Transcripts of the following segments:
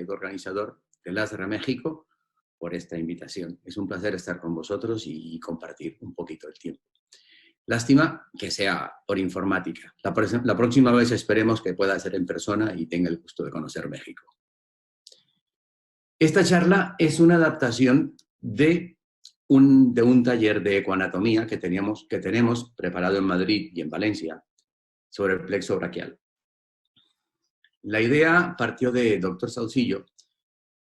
comité organizador de LASRA México, por esta invitación. Es un placer estar con vosotros y compartir un poquito el tiempo. Lástima que sea por informática. La próxima vez esperemos que pueda ser en persona y tenga el gusto de conocer México. Esta charla es una adaptación de un taller de ecoanatomía que tenemos preparado en Madrid y en Valencia sobre el plexo braquial. La idea partió de Dr. Saucillo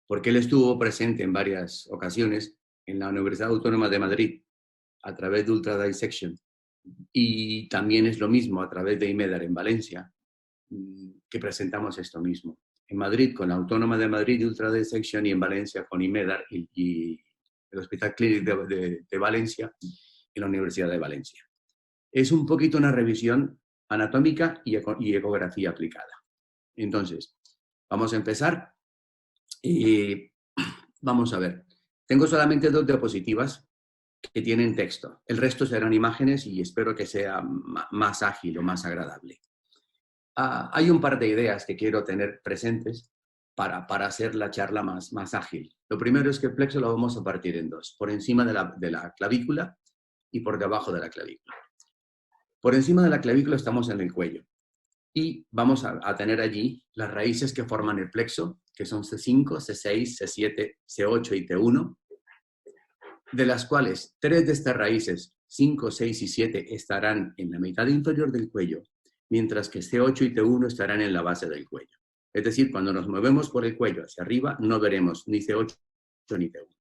porque él estuvo presente en varias ocasiones en la Universidad Autónoma de Madrid a través de Ultra Dissection. Y también es lo mismo a través de IMEDAR en Valencia, que presentamos esto mismo. En Madrid con la Autónoma de Madrid y Ultra Dissection, y en Valencia con IMEDAR y el Hospital Clínic de Valencia y la Universidad de Valencia. Es un poquito una revisión anatómica y ecografía aplicada. Entonces, vamos a empezar. Vamos a ver. Tengo solamente 2 diapositivas que tienen texto. El resto serán imágenes y espero que sea más ágil o más agradable. Hay un par de ideas que quiero tener presentes para hacer la charla más ágil. Lo primero es que el plexo lo vamos a partir en 2, por encima de la clavícula y por debajo de la clavícula. Por encima de la clavícula estamos en el cuello y vamos a tener allí las raíces que forman el plexo, que son C5, C6, C7, C8 y T1, de las cuales 3 de estas raíces, 5, 6 y 7, estarán en la mitad inferior del cuello, mientras que C8 y T1 estarán en la base del cuello. Es decir, cuando nos movemos por el cuello hacia arriba, no veremos ni C8 ni T1.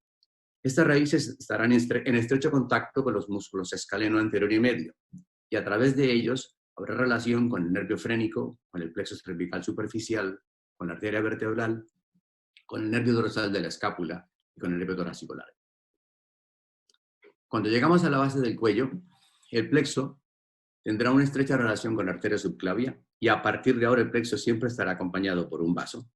Estas raíces estarán en estrecho contacto con los músculos escaleno anterior y medio, y a través de ellos habrá relación con el nervio frénico, con el plexo cervical superficial, con la arteria vertebral, con el nervio dorsal de la escápula y con el nervio torácico largo. Cuando llegamos a la base del cuello, el plexo tendrá una estrecha relación con la arteria subclavia y a partir de ahora el plexo siempre estará acompañado por un vaso.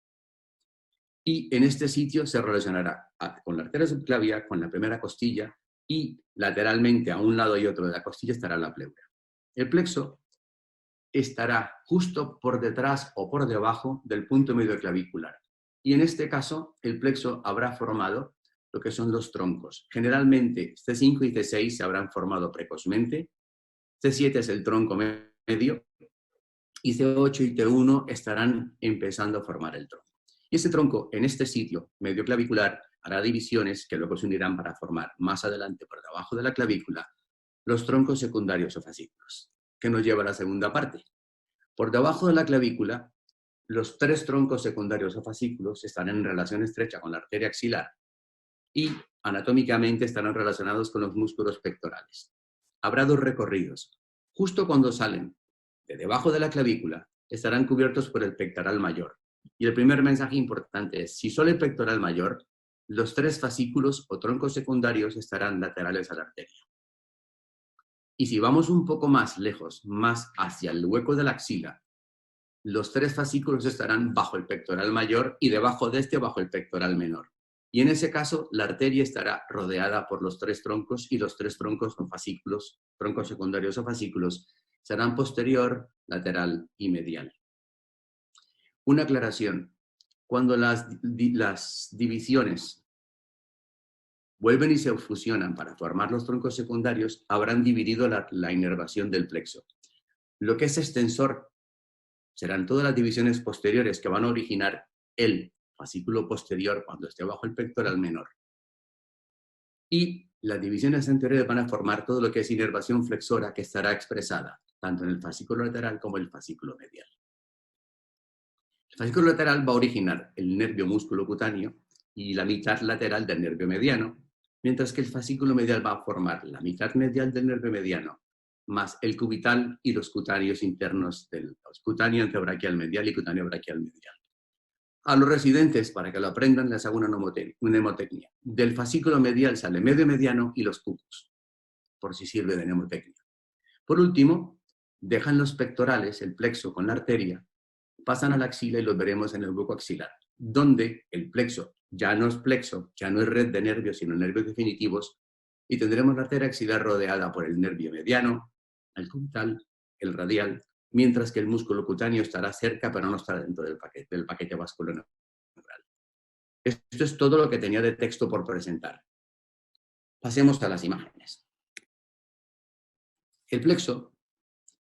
Y en este sitio se relacionará con la arteria subclavia, con la primera costilla y lateralmente a un lado y otro de la costilla estará la pleura. El plexo estará justo por detrás o por debajo del punto medio clavicular. Y en este caso el plexo habrá formado lo que son los troncos. Generalmente C5 y C6 se habrán formado precozmente, C7 es el tronco medio y C8 y T1 estarán empezando a formar el tronco. Y ese tronco en este sitio medio clavicular hará divisiones que luego se unirán para formar más adelante por debajo de la clavícula los troncos secundarios o fascículos, que nos lleva a la segunda parte. Por debajo de la clavícula, los 3 troncos secundarios o fascículos están en relación estrecha con la arteria axilar y anatómicamente estarán relacionados con los músculos pectorales. Habrá 2 recorridos. Justo cuando salen de debajo de la clavícula, estarán cubiertos por el pectoral mayor. Y el primer mensaje importante es, si solo el pectoral mayor, los 3 fascículos o troncos secundarios estarán laterales a la arteria. Y si vamos un poco más lejos, más hacia el hueco de la axila, los 3 fascículos estarán bajo el pectoral mayor y debajo de este bajo el pectoral menor. Y en ese caso, la arteria estará rodeada por los 3 troncos y los 3 troncos o fascículos, troncos secundarios o fascículos, serán posterior, lateral y medial. Una aclaración. Cuando las divisiones vuelven y se fusionan para formar los troncos secundarios, habrán dividido la inervación del plexo. Lo que es extensor serán todas las divisiones posteriores que van a originar el fascículo posterior cuando esté bajo el pectoral menor. Y las divisiones anteriores van a formar todo lo que es inervación flexora que estará expresada tanto en el fascículo lateral como el fascículo medial. El fascículo lateral va a originar el nervio músculo cutáneo y la mitad lateral del nervio mediano, mientras que el fascículo medial va a formar la mitad medial del nervio mediano más el cubital y los cutáneos internos del cutáneo antebraquial medial y cutáneo braquial medial. A los residentes, para que lo aprendan, les hago una mnemotecnia. Del fascículo medial sale medio mediano y los cucos, por si sirve de mnemotecnia. Por último, dejan los pectorales, el plexo con la arteria, pasan a la axila y los veremos en el hueco axilar, donde el plexo ya no es plexo, ya no es red de nervios, sino nervios definitivos, y tendremos la arteria axilar rodeada por el nervio mediano, el cubital, el radial, mientras que el músculo cutáneo estará cerca, pero no estará dentro del paquete vascular neural. Esto es todo lo que tenía de texto por presentar. Pasemos a las imágenes. El plexo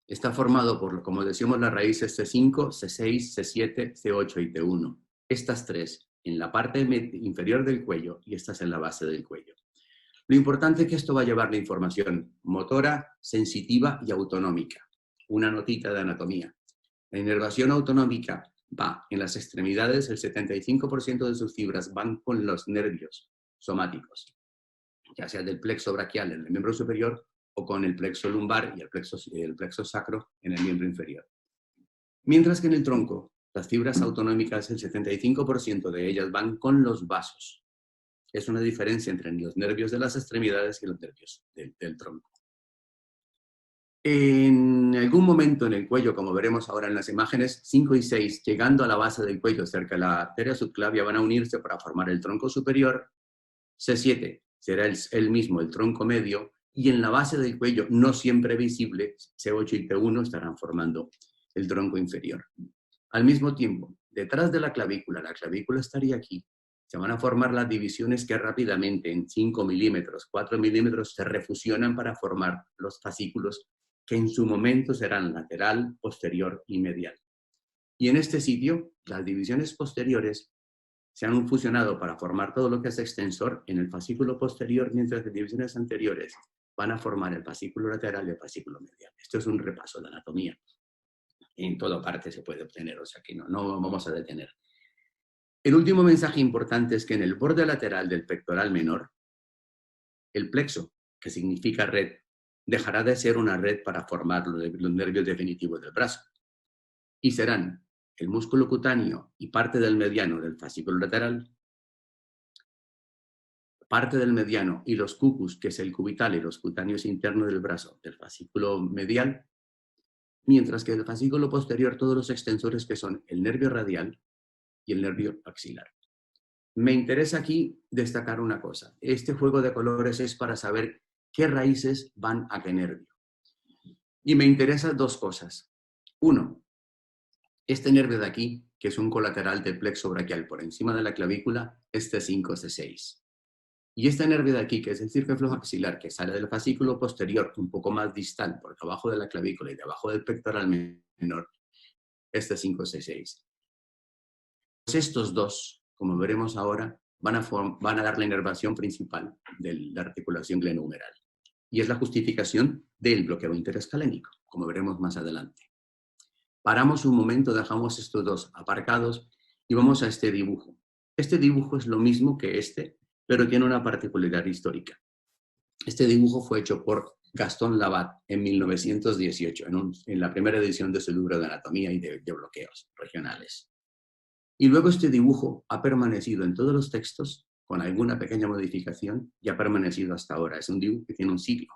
está formado por, como decíamos, las raíces C5, C6, C7, C8 y T1. Estas tres en la parte inferior del cuello y estas en la base del cuello. Lo importante es que esto va a llevar la información motora, sensitiva y autonómica. Una notita de anatomía. La inervación autonómica va en las extremidades, el 75% de sus fibras van con los nervios somáticos, ya sea del plexo braquial en el miembro superior o con el plexo lumbar y el plexo sacro en el miembro inferior. Mientras que en el tronco, las fibras autonómicas, el 75% de ellas van con los vasos. Es una diferencia entre los nervios de las extremidades y los nervios del tronco. En algún momento en el cuello, como veremos ahora en las imágenes, 5 y 6, llegando a la base del cuello, cerca de la arteria subclavia, van a unirse para formar el tronco superior. C7 será el mismo, el tronco medio, y en la base del cuello, no siempre visible, C8 y T1 estarán formando el tronco inferior. Al mismo tiempo, detrás de la clavícula estaría aquí, se van a formar las divisiones que rápidamente, en 5 milímetros, 4 milímetros, se refusionan para formar los fascículos que en su momento serán lateral, posterior y medial. Y en este sitio, las divisiones posteriores se han fusionado para formar todo lo que es extensor en el fascículo posterior, mientras que las divisiones anteriores van a formar el fascículo lateral y el fascículo medial. Esto es un repaso de anatomía. En toda parte se puede obtener, o sea que no vamos a detener. El último mensaje importante es que en el borde lateral del pectoral menor, el plexo, que significa red, dejará de ser una red para formar los nervios definitivos del brazo. Y serán el músculo cutáneo y parte del mediano del fascículo lateral, parte del mediano y los cucus, que es el cubital y los cutáneos internos del brazo, del fascículo medial, mientras que el fascículo posterior, todos los extensores que son el nervio radial y el nervio axilar. Me interesa aquí destacar una cosa. Este juego de colores es para saber qué raíces van a qué nervio. Y me interesan dos cosas. Uno, este nervio de aquí, que es un colateral del plexo braquial por encima de la clavícula, es C5, C6. Y este nervio de aquí, que es el círculo axilar, que sale del fascículo posterior, un poco más distal, por debajo de la clavícula y debajo del pectoral menor, es C5, C6. Pues estos dos, como veremos ahora, van a dar la inervación principal de la articulación glenohumeral. Y es la justificación del bloqueo interescalénico, como veremos más adelante. Paramos un momento, dejamos estos dos aparcados y vamos a este dibujo. Este dibujo es lo mismo que este, pero tiene una particularidad histórica. Este dibujo fue hecho por Gaston Labat en 1918, en la primera edición de su libro de anatomía y de bloqueos regionales. Y luego este dibujo ha permanecido en todos los textos, con alguna pequeña modificación, y ha permanecido hasta ahora. Es un dibujo que tiene un ciclo.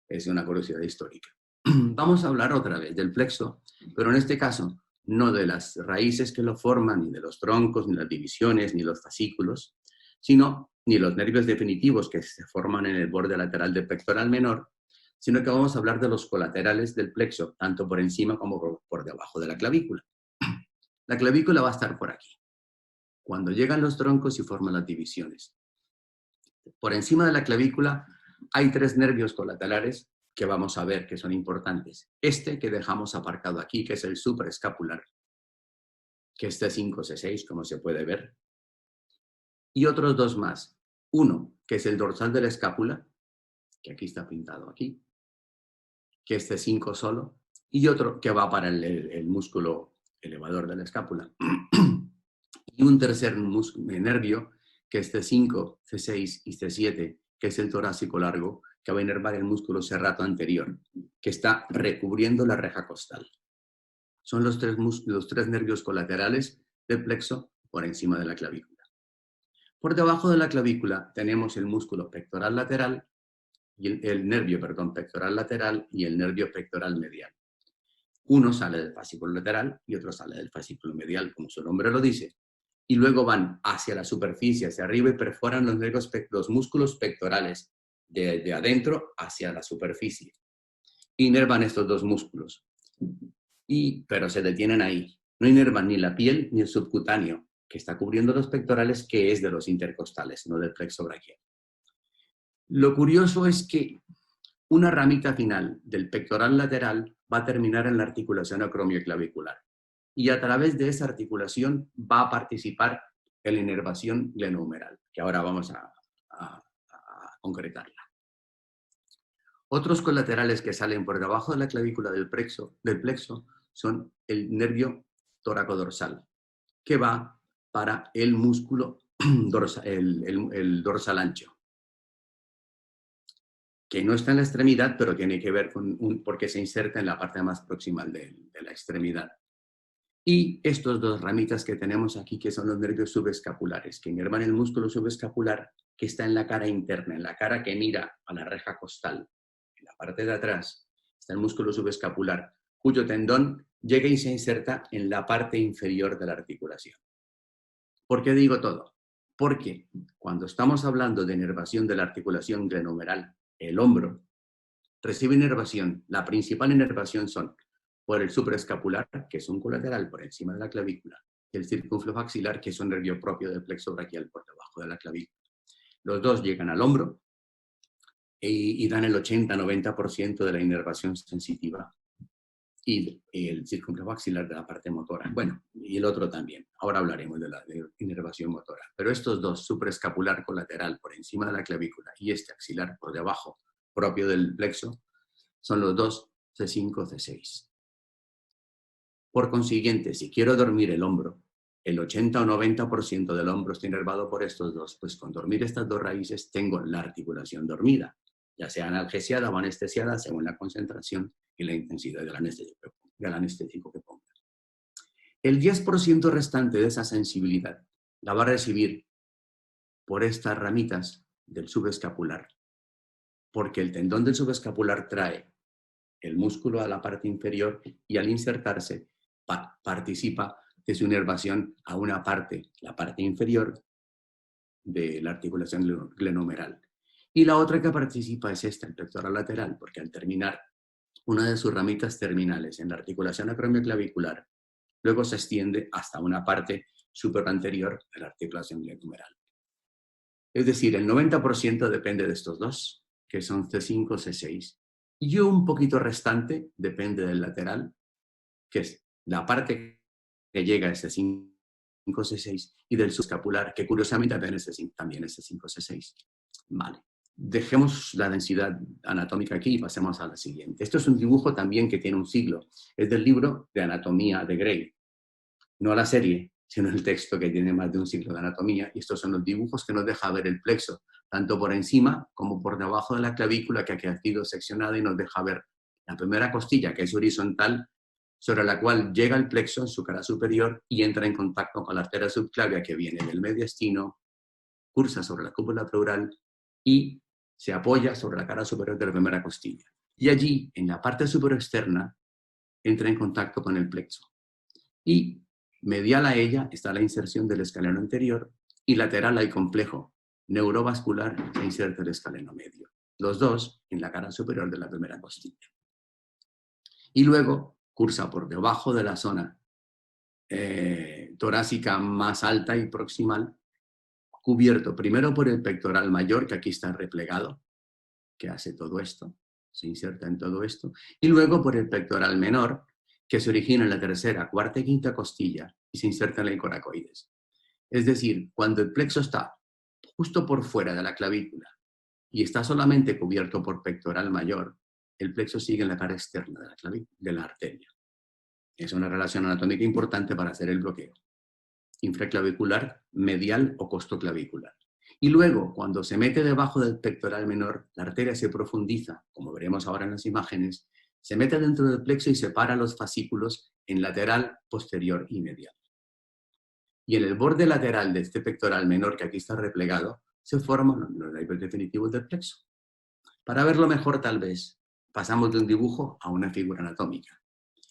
Es una curiosidad histórica. Vamos a hablar otra vez del plexo, pero en este caso no de las raíces que lo forman, ni de los troncos, ni las divisiones, ni los fascículos, sino ni los nervios definitivos que se forman en el borde lateral del pectoral menor, sino que vamos a hablar de los colaterales del plexo, tanto por encima como por debajo de la clavícula. La clavícula va a estar por aquí, cuando llegan los troncos y forman las divisiones. Por encima de la clavícula hay tres nervios colaterales que vamos a ver que son importantes. Este que dejamos aparcado aquí, que es el supraescapular, que es C5, C6, como se puede ver. Y otros dos más. Uno, que es el dorsal de la escápula, que aquí está pintado aquí, que es C5 solo. Y otro que va para el músculo elevador de la escápula. Y un tercer nervio, que es C5, C6 y C7, que es el torácico largo, que va a inervar el músculo serrato anterior, que está recubriendo la reja costal. Son los tres nervios colaterales del plexo por encima de la clavícula. Por debajo de la clavícula tenemos el músculo pectoral lateral, y el nervio pectoral lateral y el nervio pectoral medial. Uno sale del fascículo lateral y otro sale del fascículo medial, como su nombre lo dice. Y luego van hacia la superficie, hacia arriba, y perforan los músculos pectorales de adentro hacia la superficie. Inervan estos dos músculos, pero se detienen ahí. No inervan ni la piel ni el subcutáneo, que está cubriendo los pectorales, que es de los intercostales, no del plexo braquial. Lo curioso es que una ramita final del pectoral lateral va a terminar en la articulación acromioclavicular y a través de esa articulación va a participar en la inervación glenohumeral, que ahora vamos a concretarla. Otros colaterales que salen por debajo de la clavícula del plexo son el nervio toracodorsal, que va para el músculo el dorsal ancho, que no está en la extremidad, pero tiene que ver porque se inserta en la parte más proximal de la extremidad. Y estos dos ramitas que tenemos aquí, que son los nervios subescapulares, que inervan el músculo subescapular, que está en la cara interna, en la cara que mira a la reja costal. En la parte de atrás está el músculo subescapular, cuyo tendón llega y se inserta en la parte inferior de la articulación. ¿Por qué digo todo? Porque cuando estamos hablando de inervación de la articulación glenohumeral, el hombro recibe inervación. La principal inervación son por el supraescapular, que es un colateral por encima de la clavícula, y el circunflejoaxilar, que es un nervio propio del plexo braquial por debajo de la clavícula. Los dos llegan al hombro y dan el 80-90% de la inervación sensitiva y el circunflejoaxilar de la parte motora. Bueno, y el otro también. Ahora hablaremos de la inervación motora. Pero estos dos, supraescapular colateral por encima de la clavícula y este axilar por debajo, propio del plexo, son los dos C5, C6. Por consiguiente, si quiero dormir el hombro, el 80 o 90% del hombro está inervado por estos dos, pues con dormir estas dos raíces tengo la articulación dormida, ya sea analgesiada o anestesiada según la concentración y la intensidad del anestésico que ponga. El 10% restante de esa sensibilidad la va a recibir por estas ramitas del subescapular, porque el tendón del subescapular trae el músculo a la parte inferior y al insertarse participa de su inervación a una parte, la parte inferior de la articulación glenohumeral. Y la otra que participa es esta, el pectoral lateral, porque al terminar una de sus ramitas terminales en la articulación acromioclavicular, luego se extiende hasta una parte superior de la articulación glenohumeral. Es decir, el 90% depende de estos dos, que son C5, C6. Y un poquito restante depende del lateral, que es la parte que llega a C5, C6, y del subescapular, que curiosamente también es C5, C6. Vale. Dejemos la densidad anatómica aquí y pasemos a la siguiente. Esto es un dibujo también que tiene un siglo. Es del libro de anatomía de Gray. No la serie, sino el texto que tiene más de un siglo de anatomía. Y estos son los dibujos que nos deja ver el plexo, tanto por encima como por debajo de la clavícula, que aquí ha sido seccionada y nos deja ver la primera costilla, que es horizontal, sobre la cual llega el plexo en su cara superior y entra en contacto con la arteria subclavia que viene del mediastino, cursa sobre la cúpula pleural y se apoya sobre la cara superior de la primera costilla. Y allí, en la parte superexterna, entra en contacto con el plexo. Y medial a ella está la inserción del escaleno anterior y lateral al complejo neurovascular se inserta el escaleno medio. Los dos en la cara superior de la primera costilla. Y luego cursa por debajo de la zona torácica más alta y proximal, cubierto primero por el pectoral mayor, que aquí está replegado, que hace todo esto, se inserta en todo esto, y luego por el pectoral menor, que se origina en la tercera, cuarta y quinta costilla y se inserta en el coracoides. Es decir, cuando el plexo está justo por fuera de la clavícula y está solamente cubierto por pectoral mayor, el plexo sigue en la cara externa de la arteria. Es una relación anatómica importante para hacer el bloqueo infraclavicular, medial o costoclavicular. Y luego, cuando se mete debajo del pectoral menor, la arteria se profundiza, como veremos ahora en las imágenes, se mete dentro del plexo y separa los fascículos en lateral, posterior y medial. Y en el borde lateral de este pectoral menor, que aquí está replegado, se forman los nervios definitivos del plexo. Para verlo mejor, tal vez, pasamos de un dibujo a una figura anatómica.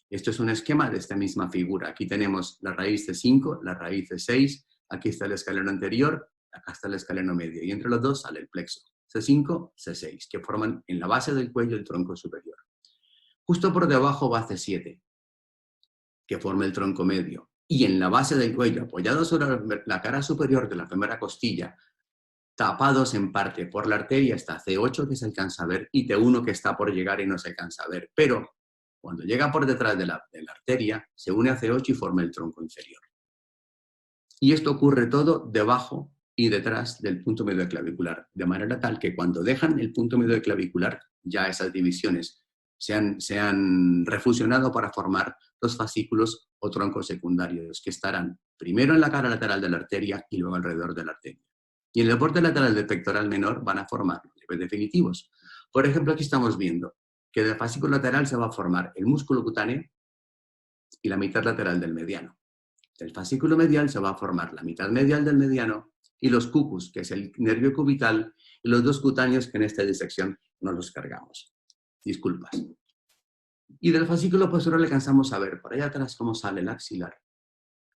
Esto es un esquema de esta misma figura. Aquí tenemos la raíz de 5, la raíz de 6, aquí está el escaleno anterior, acá está el escaleno medio, y entre los dos sale el plexo, C5, C6, que forman en la base del cuello el tronco superior. Justo por debajo va C7, que forma el tronco medio, y en la base del cuello, apoyados sobre la cara superior de la primera costilla, tapados en parte por la arteria, está C8 que se alcanza a ver y T1 que está por llegar y no se alcanza a ver. Pero cuando llega por detrás de la arteria, se une a C8 y forma el tronco inferior. Y esto ocurre todo debajo y detrás del punto medio clavicular, de manera tal que cuando dejan el punto medio clavicular, ya esas divisiones se han refusionado para formar los fascículos o troncos secundarios, que estarán primero en la cara lateral de la arteria y luego alrededor de la arteria. Y en el borde lateral del pectoral menor van a formar los niveles definitivos. Por ejemplo, aquí estamos viendo que del fascículo lateral se va a formar el músculo cutáneo y la mitad lateral del mediano. Del fascículo medial se va a formar la mitad medial del mediano y los cucus, que es el nervio cubital, y los dos cutáneos que en esta disección no los cargamos. Disculpas. Y del fascículo posterior alcanzamos a ver por allá atrás cómo sale el axilar,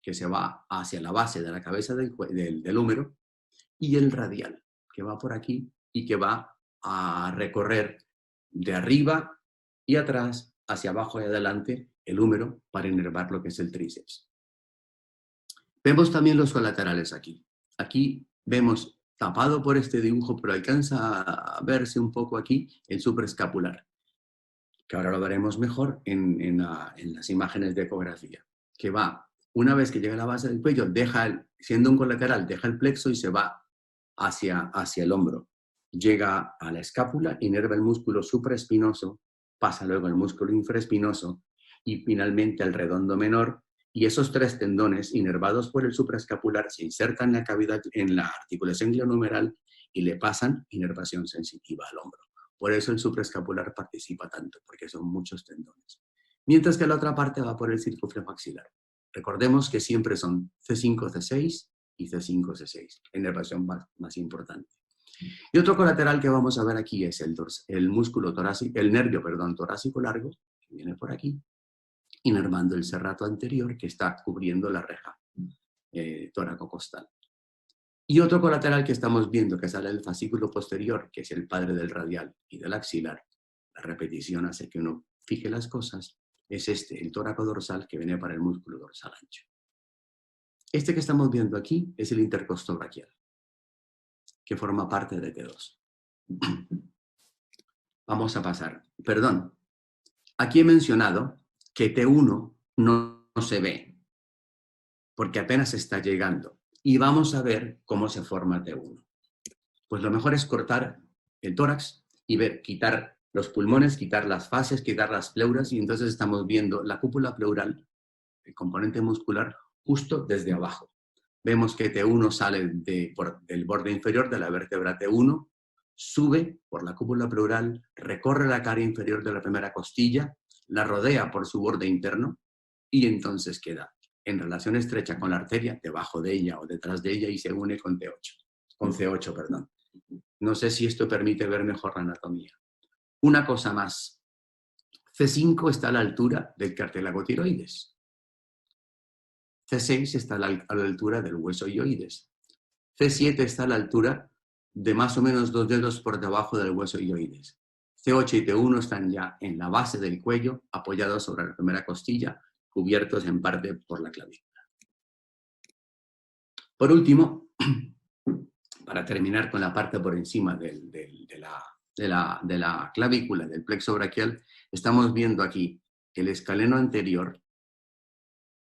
que se va hacia la base de la cabeza del húmero, y el radial, que va por aquí y que va a recorrer de arriba y atrás, hacia abajo y adelante, el húmero para inervar lo que es el tríceps. Vemos también los colaterales aquí. Aquí vemos, tapado por este dibujo, pero alcanza a verse un poco aquí, el supraescapular, que ahora lo veremos mejor en las imágenes de ecografía, que va, una vez que llega a la base del cuello, siendo un colateral, deja el plexo y se va hacia el hombro. Llega a la escápula, inerva el músculo supraespinoso, pasa luego el músculo infraespinoso y finalmente el redondo menor, y esos tres tendones inervados por el supraescapular se insertan en la cavidad, en la articulación glenohumeral y le pasan inervación sensitiva al hombro. Por eso el supraescapular participa tanto, porque son muchos tendones. Mientras que la otra parte va por el circunflemoaxilar. Recordemos que siempre son C5, C6 y C5, C6, la inervación más importante. Y otro colateral que vamos a ver aquí es el músculo torácico, el nervio, torácico largo, que viene por aquí, inervando el serrato anterior que está cubriendo la reja tóraco-costal. Y otro colateral que estamos viendo que sale del fascículo posterior, que es el padre del radial y del axilar, la repetición hace que uno fije las cosas, es el tóraco dorsal que viene para el músculo dorsal ancho. Este que estamos viendo aquí es el intercostobraquial, que forma parte de T2. Vamos a pasar. Perdón, aquí he mencionado que T1 no se ve, porque apenas está llegando. Y vamos a ver cómo se forma T1. Pues lo mejor es cortar el tórax y quitar los pulmones, quitar las fascias, quitar las pleuras, y entonces estamos viendo la cúpula pleural, el componente muscular, justo desde abajo. Vemos que T1 sale del borde inferior de la vértebra T1, sube por la cúpula pleural, recorre la cara inferior de la primera costilla, la rodea por su borde interno y entonces queda en relación estrecha con la arteria, debajo de ella o detrás de ella, y se une con C8, perdón. No sé si esto permite ver mejor la anatomía. Una cosa más. C5 está a la altura del cartílago tiroides. C6 está a la altura del hueso ioides. C7 está a la altura de más o menos 2 dedos por debajo del hueso ioides. C8 y T1 están ya en la base del cuello, apoyados sobre la primera costilla, cubiertos en parte por la clavícula. Por último, para terminar con la parte por encima de la clavícula, del plexo braquial, estamos viendo aquí el escaleno anterior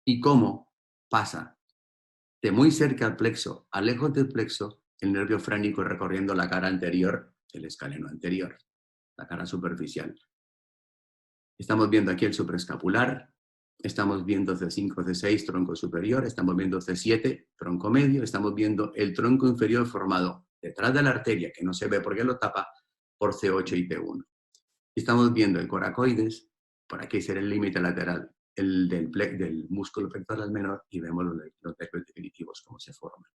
y cómo pasa de muy cerca al plexo a lejos del plexo el nervio frénico recorriendo la cara anterior del escaleno anterior, la cara superficial. Estamos viendo aquí el supraescapular, estamos viendo C5, C6, tronco superior, estamos viendo C7, tronco medio, estamos viendo el tronco inferior formado detrás de la arteria, que no se ve porque lo tapa, por C8 y T1. Estamos viendo el coracoides, por aquí será el límite lateral del músculo pectoral menor, y vemos los nervios definitivos, cómo se forman.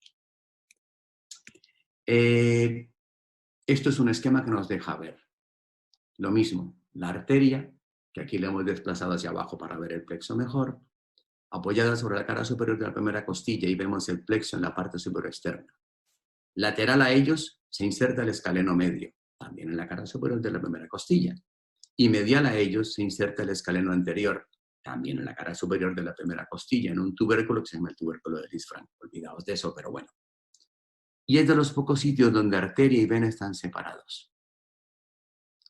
Esto es un esquema que nos deja ver lo mismo, la arteria, que aquí la hemos desplazado hacia abajo para ver el plexo mejor, apoyada sobre la cara superior de la primera costilla, y vemos el plexo en la parte superior externa. Lateral a ellos se inserta el escaleno medio, también en la cara superior de la primera costilla, y medial a ellos se inserta el escaleno anterior, también en la cara superior de la primera costilla, en un tubérculo que se llama el tubérculo de Lisfranc. Olvidaos de eso, pero bueno. Y es de los pocos sitios donde arteria y vena están separados.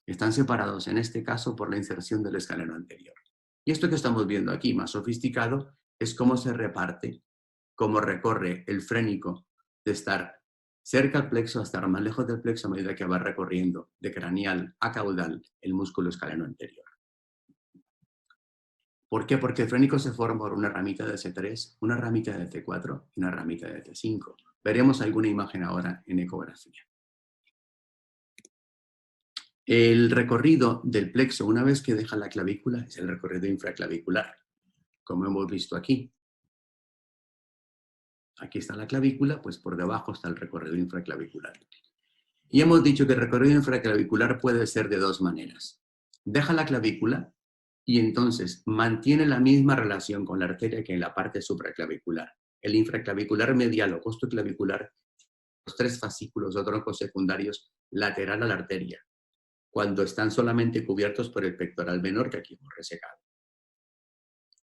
Están separados, en este caso, por la inserción del escaleno anterior. Y esto que estamos viendo aquí, más sofisticado, es cómo se reparte, cómo recorre el frénico de estar cerca al plexo a estar más lejos del plexo a medida que va recorriendo de craneal a caudal el músculo escaleno anterior. ¿Por qué? Porque el frénico se forma por una ramita de C3, una ramita de C4 y una ramita de C5. Veremos alguna imagen ahora en ecografía. El recorrido del plexo, una vez que deja la clavícula, es el recorrido infraclavicular, como hemos visto aquí. Aquí está la clavícula, pues por debajo está el recorrido infraclavicular. Y hemos dicho que el recorrido infraclavicular puede ser de dos maneras. Deja la clavícula y entonces mantiene la misma relación con la arteria que en la parte supraclavicular. El infraclavicular medial o costoclavicular, los tres fascículos o troncos secundarios lateral a la arteria, cuando están solamente cubiertos por el pectoral menor que aquí hemos resecado.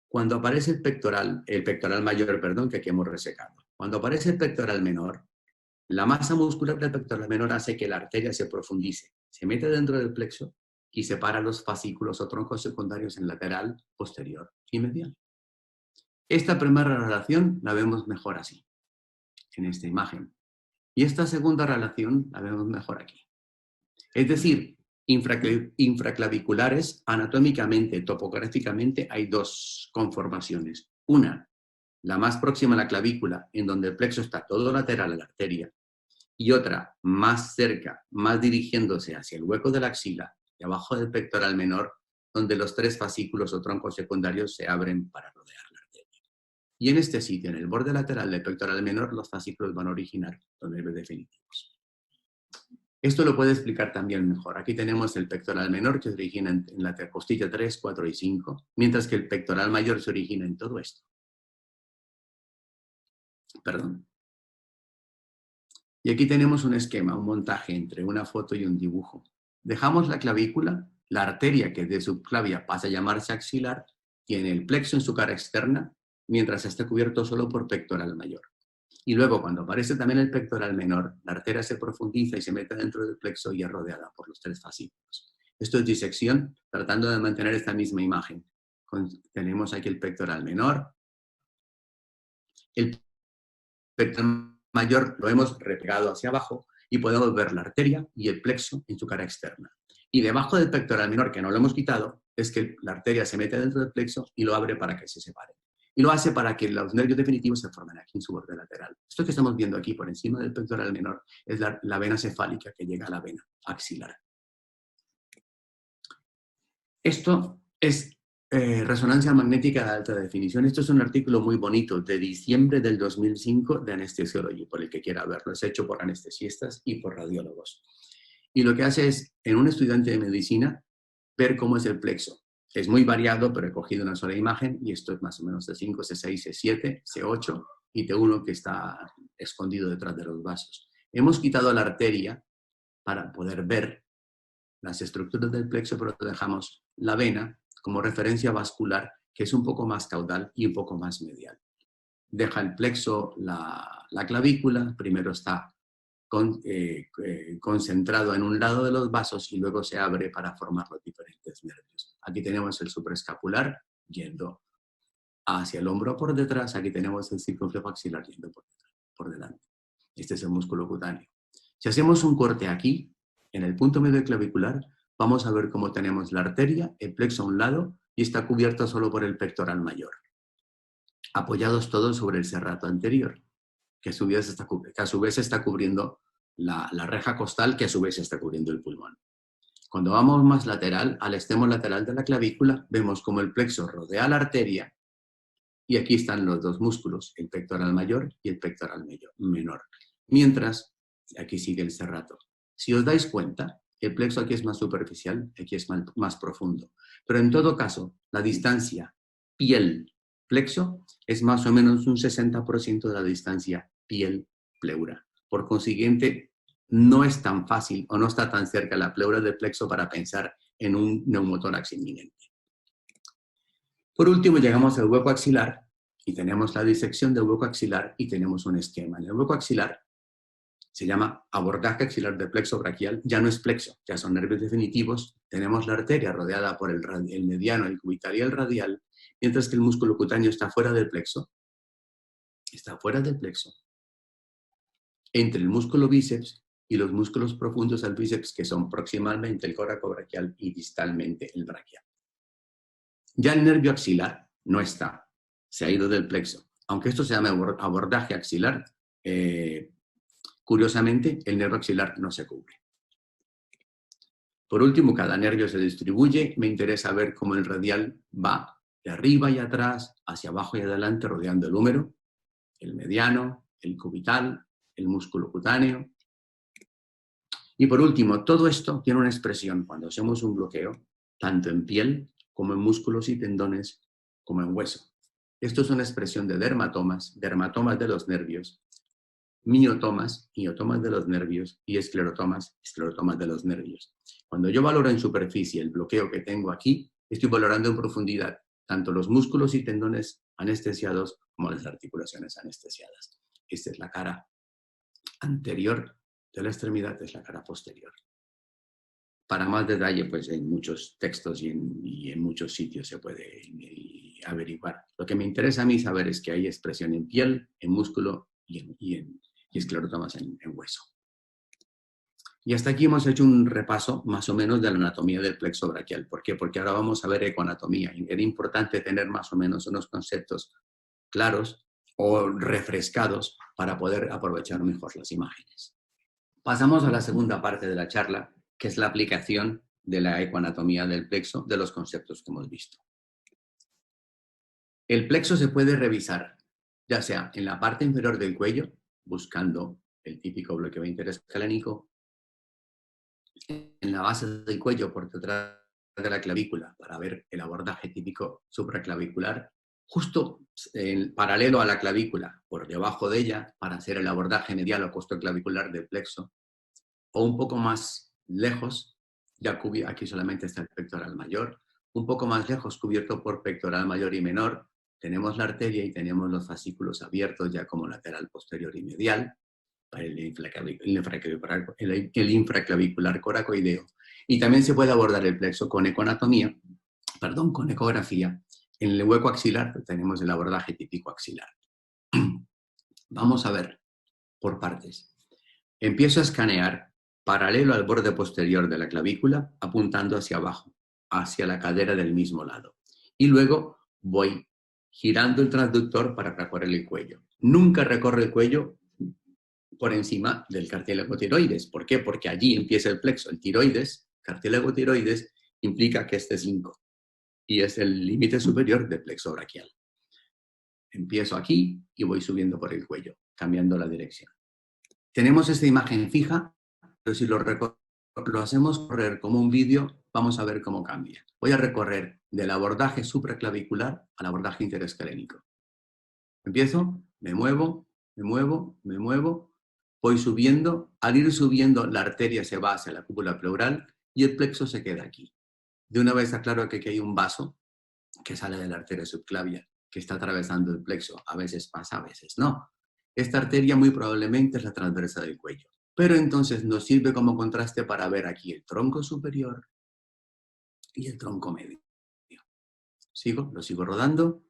Cuando aparece el pectoral mayor, perdón, que aquí hemos resecado. Cuando aparece el pectoral menor, la masa muscular del pectoral menor hace que la arteria se profundice, se mete dentro del plexo y separa los fascículos o troncos secundarios en lateral, posterior y medial. Esta primera relación la vemos mejor así, en esta imagen. Y esta segunda relación la vemos mejor aquí. Es decir, infraclaviculares, anatómicamente, topográficamente, hay dos conformaciones. Una, la más próxima a la clavícula, en donde el plexo está todo lateral a la arteria, y otra, más cerca, más dirigiéndose hacia el hueco de la axila, debajo del pectoral menor, donde los tres fascículos o troncos secundarios se abren para rodear la arteria. Y en este sitio, en el borde lateral del pectoral menor, los fascículos van a originar los nervios definitivos. Esto lo puede explicar también mejor. Aquí tenemos el pectoral menor que se origina en la costilla 3, 4 y 5, mientras que el pectoral mayor se origina en todo esto. Perdón. Y aquí tenemos un esquema, un montaje entre una foto y un dibujo. Dejamos la clavícula, la arteria que de subclavia pasa a llamarse axilar, tiene el plexo en su cara externa, mientras está cubierto solo por pectoral mayor. Y luego, cuando aparece también el pectoral menor, la arteria se profundiza y se mete dentro del plexo y es rodeada por los tres fascículos. Esto es disección, tratando de mantener esta misma imagen. Tenemos aquí el pectoral menor. El pectoral mayor lo hemos repegado hacia abajo y podemos ver la arteria y el plexo en su cara externa. Y debajo del pectoral menor, que no lo hemos quitado, es que la arteria se mete dentro del plexo y lo abre para que se separe. Y lo hace para que los nervios definitivos se formen aquí en su borde lateral. Esto que estamos viendo aquí por encima del pectoral menor es la vena cefálica que llega a la vena axilar. Esto es resonancia magnética de alta definición. Esto es un artículo muy bonito de diciembre del 2005 de Anesthesiology, por el que quiera verlo. Es hecho por anestesistas y por radiólogos. Y lo que hace es, en un estudiante de medicina, ver cómo es el plexo. Es muy variado, pero he cogido una sola imagen y esto es más o menos C5, C6, C7, C8 y T1 que está escondido detrás de los vasos. Hemos quitado la arteria para poder ver las estructuras del plexo, pero dejamos la vena como referencia vascular, que es un poco más caudal y un poco más medial. Deja el plexo la clavícula, primero está concentrado en un lado de los vasos y luego se abre para formar los diferentes nervios. Aquí tenemos el supraescapular yendo hacia el hombro por detrás, aquí tenemos el circunflejo axilar yendo por delante. Este es el músculo cutáneo. Si hacemos un corte aquí, en el punto medio clavicular, vamos a ver cómo tenemos la arteria, el plexo a un lado y está cubierto solo por el pectoral mayor, apoyados todos sobre el serrato anterior, que a su vez está cubriendo la reja costal, que a su vez está cubriendo el pulmón. Cuando vamos más lateral, al extremo lateral de la clavícula, vemos como el plexo rodea la arteria y aquí están los dos músculos, el pectoral mayor y el pectoral menor. Mientras, aquí sigue el serrato. Si os dais cuenta, el plexo aquí es más superficial, aquí es más profundo. Pero en todo caso, la distancia piel-plexo es más o menos un 60% de la distancia piel-pleura. Por consiguiente, no es tan fácil o no está tan cerca la pleura del plexo para pensar en un neumotórax inminente. Por último, llegamos al hueco axilar y tenemos la disección del hueco axilar y tenemos un esquema. En el hueco axilar se llama abordaje axilar del plexo braquial, ya no es plexo, ya son nervios definitivos. Tenemos la arteria rodeada por el mediano, el cubital y el radial, mientras que el músculo cutáneo está fuera del plexo. Está fuera del plexo, entre el músculo bíceps y los músculos profundos al bíceps, que son proximalmente el coracobraquial y distalmente el braquial. Ya el nervio axilar no está, se ha ido del plexo. Aunque esto se llama abordaje axilar, curiosamente el nervio axilar no se cubre. Por último, cada nervio se distribuye. Me interesa ver cómo el radial va de arriba y atrás, hacia abajo y adelante, rodeando el húmero, el mediano, el cubital, el músculo cutáneo. Y por último, todo esto tiene una expresión cuando hacemos un bloqueo, tanto en piel como en músculos y tendones, como en hueso. Esto es una expresión de dermatomas de los nervios, miotomas de los nervios y esclerotomas de los nervios. Cuando yo valoro en superficie el bloqueo que tengo aquí, estoy valorando en profundidad tanto los músculos y tendones anestesiados como las articulaciones anestesiadas. Esta es la cara anterior de la extremidad, es la cara posterior. Para más detalle, pues en muchos textos y en muchos sitios se puede averiguar. Lo que me interesa a mí saber es que hay expresión en piel, en músculo y esclerotomas en hueso. Y hasta aquí hemos hecho un repaso más o menos de la anatomía del plexo braquial. ¿Por qué? Porque ahora vamos a ver ecoanatomía. Era importante tener más o menos unos conceptos claros o refrescados para poder aprovechar mejor las imágenes. Pasamos a la segunda parte de la charla, que es la aplicación de la ecoanatomía del plexo de los conceptos que hemos visto. El plexo se puede revisar, ya sea en la parte inferior del cuello, buscando el típico bloqueo interescalénico, en la base del cuello por detrás de la clavícula para ver el abordaje típico supraclavicular, justo paralelo a la clavícula, por debajo de ella, para hacer el abordaje medial o costoclavicular del plexo, o un poco más lejos, ya aquí solamente está el pectoral mayor, un poco más lejos, cubierto por pectoral mayor y menor, tenemos la arteria y tenemos los fascículos abiertos ya como lateral posterior y medial, el infraclavicular coracoideo. Y también se puede abordar el plexo con ecoanatomía, con ecografía. En el hueco axilar tenemos el abordaje típico axilar. Vamos a ver por partes. Empiezo a escanear paralelo al borde posterior de la clavícula, apuntando hacia abajo, hacia la cadera del mismo lado. Y luego voy girando el transductor para recorrer el cuello. Nunca recorre el cuello por encima del cartílago tiroides. ¿Por qué? Porque allí empieza el plexo. El tiroides, cartílago tiroides, implica que este 5 y es el límite superior del plexo braquial. Empiezo aquí y voy subiendo por el cuello, cambiando la dirección. Tenemos esta imagen fija, pero si lo hacemos correr como un vídeo, vamos a ver cómo cambia. Voy a recorrer del abordaje supraclavicular al abordaje interescalénico. Empiezo, me muevo, voy subiendo. Al ir subiendo, la arteria se va hacia la cúpula pleural y el plexo se queda aquí. De una vez aclaro que aquí hay un vaso que sale de la arteria subclavia, que está atravesando el plexo. A veces pasa, a veces no. Esta arteria muy probablemente es la transversa del cuello. Pero entonces nos sirve como contraste para ver aquí el tronco superior y el tronco medio. Lo sigo rodando,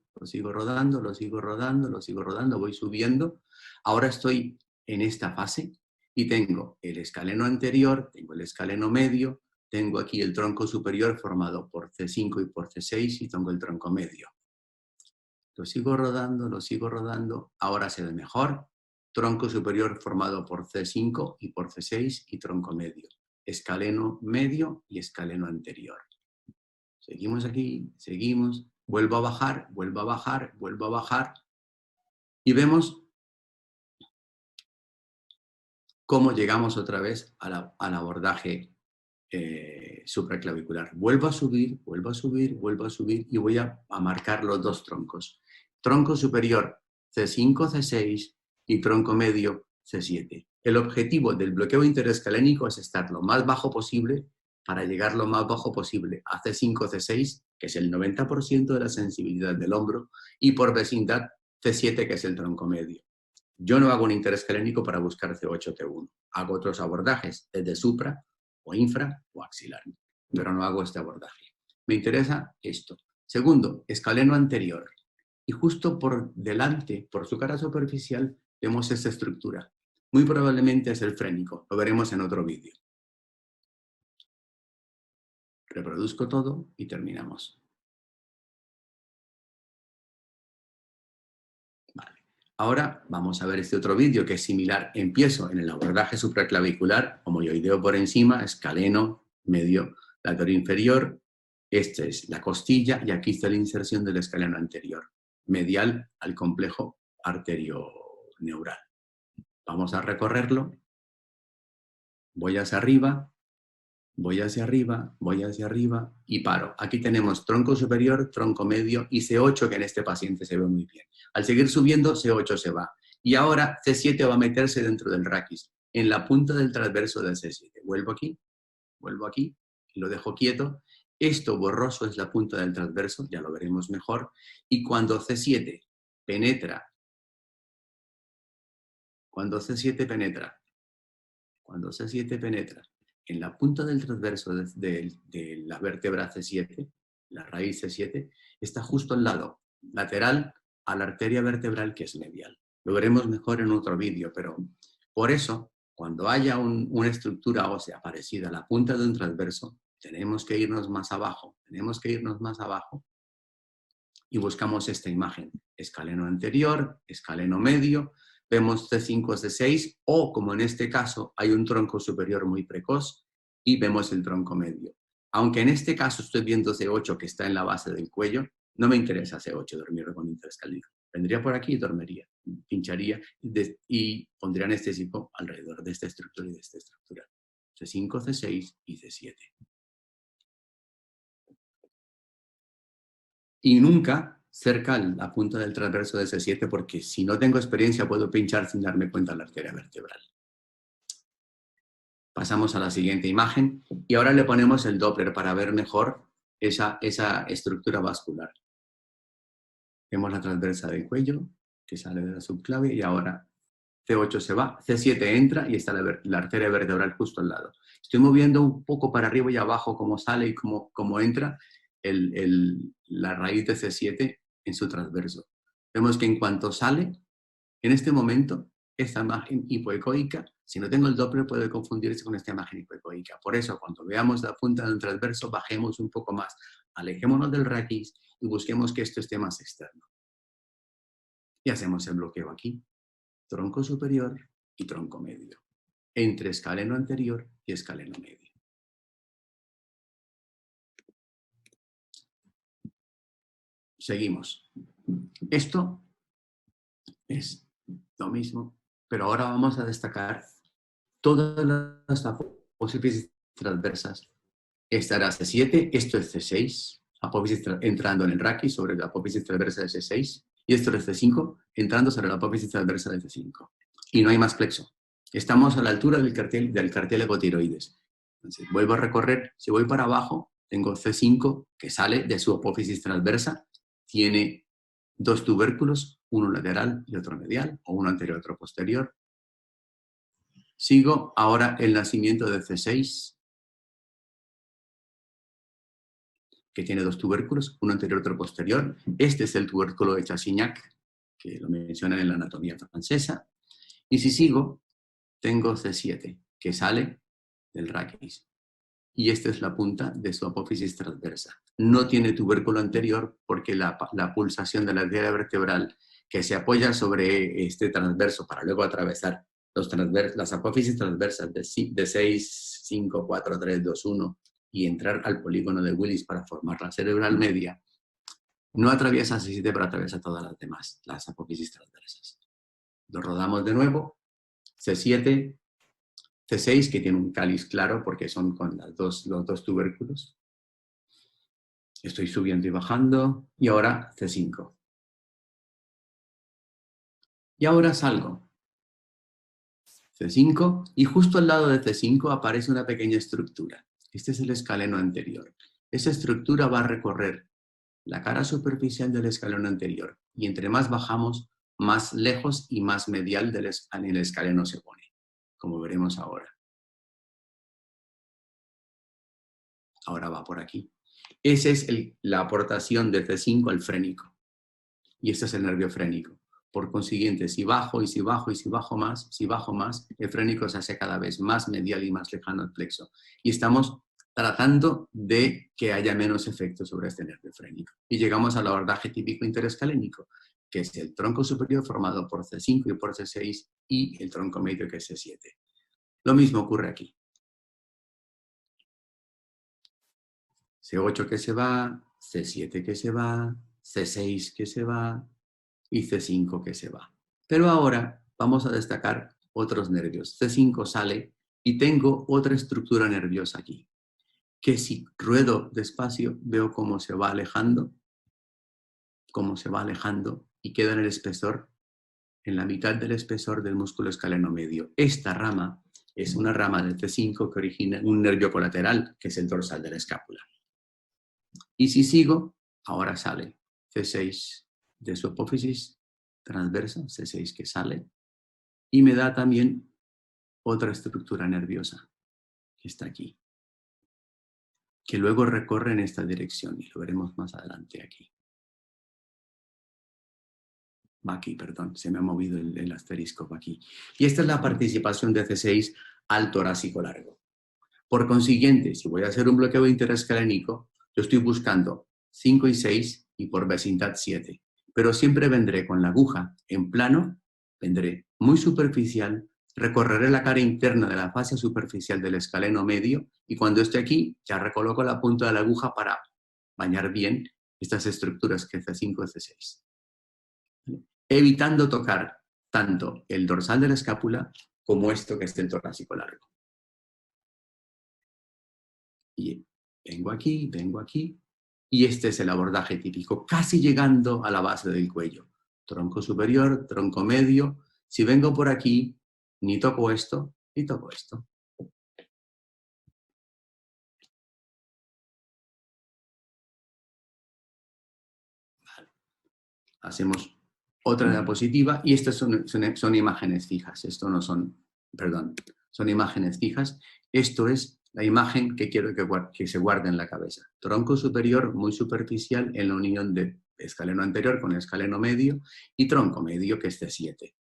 voy subiendo. Ahora estoy en esta fase y tengo el escaleno anterior, tengo el escaleno medio, tengo aquí el tronco superior formado por C5 y por C6 y tengo el tronco medio. Lo sigo rodando, ahora se ve mejor. Tronco superior formado por C5 y por C6 y tronco medio. Escaleno medio y escaleno anterior. Seguimos aquí, seguimos. Vuelvo a bajar. Y vemos cómo llegamos otra vez al abordaje supraclavicular. Vuelvo a subir y voy a marcar los dos troncos. Tronco superior C5, C6 y tronco medio C7. El objetivo del bloqueo interescalénico es estar lo más bajo posible para llegar lo más bajo posible a C5, C6, que es el 90% de la sensibilidad del hombro, y por vecindad C7, que es el tronco medio. Yo no hago un interés clínico para buscar C8, T1. Hago otros abordajes, desde supra, o infra, o axilar, pero no hago este abordaje. Me interesa esto. Segundo, escaleno anterior. Y justo por delante, por su cara superficial, vemos esta estructura. Muy probablemente es el frénico. Lo veremos en otro vídeo. Reproduzco todo y terminamos. Vale. Ahora vamos a ver este otro vídeo que es similar. Empiezo en el abordaje supraclavicular, homoioideo por encima, escaleno medio lateral inferior. Esta es la costilla y aquí está la inserción del escaleno anterior, medial al complejo arterio-neural. Vamos a recorrerlo. Voy hacia arriba, voy hacia arriba, voy hacia arriba y paro. Aquí tenemos tronco superior, tronco medio y C8, que en este paciente se ve muy bien. Al seguir subiendo, C8 se va. Y ahora C7 va a meterse dentro del raquis, en la punta del transverso del C7. Vuelvo aquí y lo dejo quieto. Esto borroso es la punta del transverso, ya lo veremos mejor. Y cuando C7 penetra, cuando C7 penetra en la punta del transverso de la vértebra C7, la raíz C7, está justo al lado, lateral a la arteria vertebral que es medial. Lo veremos mejor en otro vídeo, pero por eso, cuando haya una estructura ósea parecida a la punta de un transverso, tenemos que irnos más abajo, y buscamos esta imagen, escaleno anterior, escaleno medio, vemos C5, C6, o como en este caso hay un tronco superior muy precoz y vemos el tronco medio. Aunque en este caso estoy viendo C8 que está en la base del cuello, no me interesa C8 dormir con interés clínico. Vendría por aquí y dormiría, pincharía y pondría anestésico alrededor de esta estructura y de esta estructura. C5, C6 y C7. Y nunca cerca a la punta del transverso de C7, porque si no tengo experiencia puedo pinchar sin darme cuenta de la arteria vertebral. Pasamos a la siguiente imagen y ahora le ponemos el Doppler para ver mejor esa estructura vascular. Vemos la transversa del cuello que sale de la subclavia y ahora C8 se va, C7 entra y está la arteria vertebral justo al lado. Estoy moviendo un poco para arriba y abajo cómo sale y cómo entra la raíz de C7 en su transverso. Vemos que en cuanto sale, en este momento, esta imagen hipoecoica, si no tengo el Doppler, puede confundirse con esta imagen hipoecoica. Por eso, cuando veamos la punta del transverso, bajemos un poco más, alejémonos del raquis y busquemos que esto esté más externo. Y hacemos el bloqueo aquí. Tronco superior y tronco medio. Entre escaleno anterior y escaleno medio. Seguimos. Esto es lo mismo, pero ahora vamos a destacar todas las apófisis transversas. Esta era C7, esto es C6, apófisis entrando en el raquis sobre la apófisis transversa de C6, y esto es C5, entrando sobre la apófisis transversa de C5. Y no hay más plexo. Estamos a la altura del cartílago tiroides. Entonces, vuelvo a recorrer. Si voy para abajo, tengo C5 que sale de su apófisis transversa, tiene dos tubérculos, uno lateral y otro medial, o uno anterior y otro posterior. Sigo ahora el nacimiento de C6, que tiene dos tubérculos, uno anterior y otro posterior. Este es el tubérculo de Chassignac, que lo mencionan en la anatomía francesa. Y si sigo, tengo C7, que sale del raquis. Y esta es la punta de su apófisis transversa. No tiene tubérculo anterior porque la pulsación de la arteria vertebral que se apoya sobre este transverso para luego atravesar las apófisis transversas de 6, 5, 4, 3, 2, 1 y entrar al polígono de Willis para formar la cerebral media, no atraviesa C7, pero atraviesa todas las demás, las apófisis transversas. Lo rodamos de nuevo. C7, C6, que tiene un cáliz claro porque son con los dos tubérculos. Estoy subiendo y bajando. Y ahora C5. Y ahora salgo. C5. Y justo al lado de C5 aparece una pequeña estructura. Este es el escaleno anterior. Esa estructura va a recorrer la cara superficial del escaleno anterior y entre más bajamos, más lejos y más medial del el escaleno se pone, como veremos ahora. Ahora va por aquí. Esa es la aportación de C5 al frénico. Y este es el nervio frénico. Por consiguiente, si bajo y si bajo y si bajo más, el frénico se hace cada vez más medial y más lejano al plexo. Y estamos tratando de que haya menos efecto sobre este nervio frénico. Y llegamos al abordaje típico interescalénico, que es el tronco superior formado por C5 y por C6 y el tronco medio que es C7. Lo mismo ocurre aquí. C8 que se va, C7 que se va, C6 que se va y C5 que se va. Pero ahora vamos a destacar otros nervios. C5 sale y tengo otra estructura nerviosa aquí, que si ruedo despacio veo cómo se va alejando y queda en el espesor, en la mitad del espesor del músculo escaleno medio. Esta rama es una rama del C5 que origina un nervio colateral, que es el dorsal de la escápula. Y si sigo, ahora sale C6 de su apófisis transversa, C6 que sale, y me da también otra estructura nerviosa, que está aquí, que luego recorre en esta dirección, y lo veremos más adelante aquí. Va aquí, perdón, se me ha movido el asterisco aquí. Y esta es la participación de C6 al torácico largo. Por consiguiente, si voy a hacer un bloqueo interescalénico, yo estoy buscando 5 y 6 y por vecindad 7. Pero siempre vendré con la aguja en plano, vendré muy superficial, recorreré la cara interna de la fascia superficial del escaleno medio y cuando esté aquí ya recoloco la punta de la aguja para bañar bien estas estructuras que C5 y C6. Evitando tocar tanto el dorsal de la escápula como esto que es el torácico largo. Y vengo aquí, y este es el abordaje típico, casi llegando a la base del cuello. Tronco superior, tronco medio. Si vengo por aquí, ni toco esto, ni toco esto. Vale. Hacemos otra diapositiva y estas son imágenes fijas. Esto no son, perdón, son imágenes fijas. Esto es la imagen que quiero que se guarde en la cabeza. Tronco superior muy superficial en la unión de escaleno anterior con escaleno medio y tronco medio que es C7.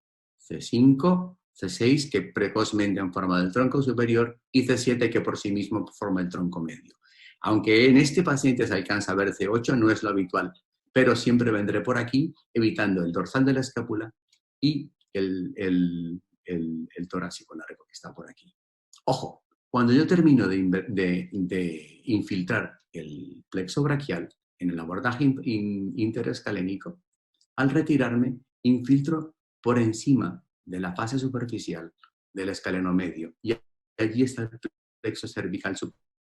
C5, C6 que precozmente han formado el tronco superior y C7 que por sí mismo forma el tronco medio. Aunque en este paciente se alcanza a ver C8, no es lo habitual, pero siempre vendré por aquí evitando el dorsal de la escápula y el torácico largo que está por aquí. Ojo, cuando yo termino de infiltrar el plexo braquial en el abordaje interescalénico, al retirarme, infiltro por encima de la fase superficial del escaleno medio. Y allí está el plexo cervical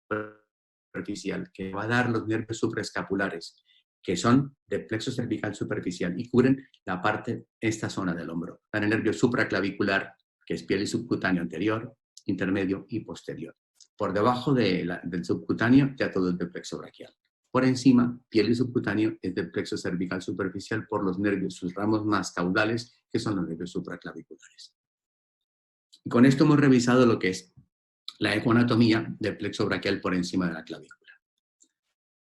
superficial, que va a dar los nervios supraescapulares, que son de plexo cervical superficial y cubren la parte, esta zona del hombro. Dan el nervio supraclavicular, que es piel y subcutáneo anterior, intermedio y posterior. Por debajo del subcutáneo ya todo es del plexo braquial. Por encima, piel y subcutáneo es del plexo cervical superficial por los nervios, sus ramos más caudales, que son los nervios supraclaviculares. Y con esto hemos revisado lo que es la ecoanatomía del plexo braquial por encima de la clavícula.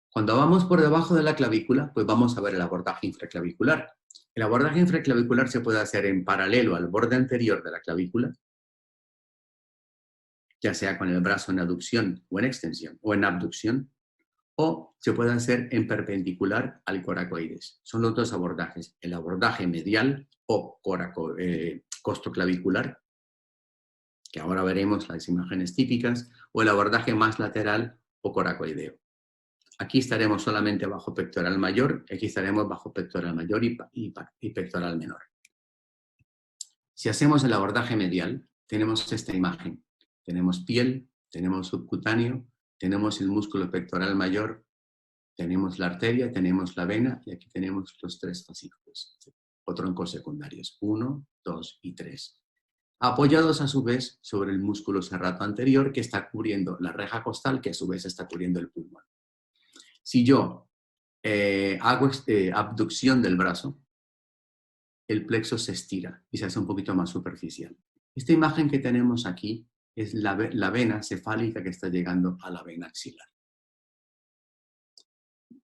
Cuando vamos por debajo de la clavícula, pues vamos a ver el abordaje infraclavicular. El abordaje infraclavicular se puede hacer en paralelo al borde anterior de la clavícula, ya sea con el brazo en aducción o en extensión, o en abducción, o se puede hacer en perpendicular al coracoides. Son los dos abordajes, el abordaje medial o costoclavicular, que ahora veremos las imágenes típicas, o el abordaje más lateral o coracoideo. Aquí estaremos solamente bajo pectoral mayor, aquí estaremos bajo pectoral mayor y pectoral menor. Si hacemos el abordaje medial, tenemos esta imagen. Tenemos piel, tenemos subcutáneo, tenemos el músculo pectoral mayor, tenemos la arteria, tenemos la vena y aquí tenemos los tres fascículos o troncos secundarios, 1, 2 y 3. apoyados a su vez sobre el músculo serrato anterior que está cubriendo la reja costal, que a su vez está cubriendo el pulmón. Si yo hago abducción del brazo, el plexo se estira y se hace un poquito más superficial. Esta imagen que tenemos aquí es la vena cefálica que está llegando a la vena axilar.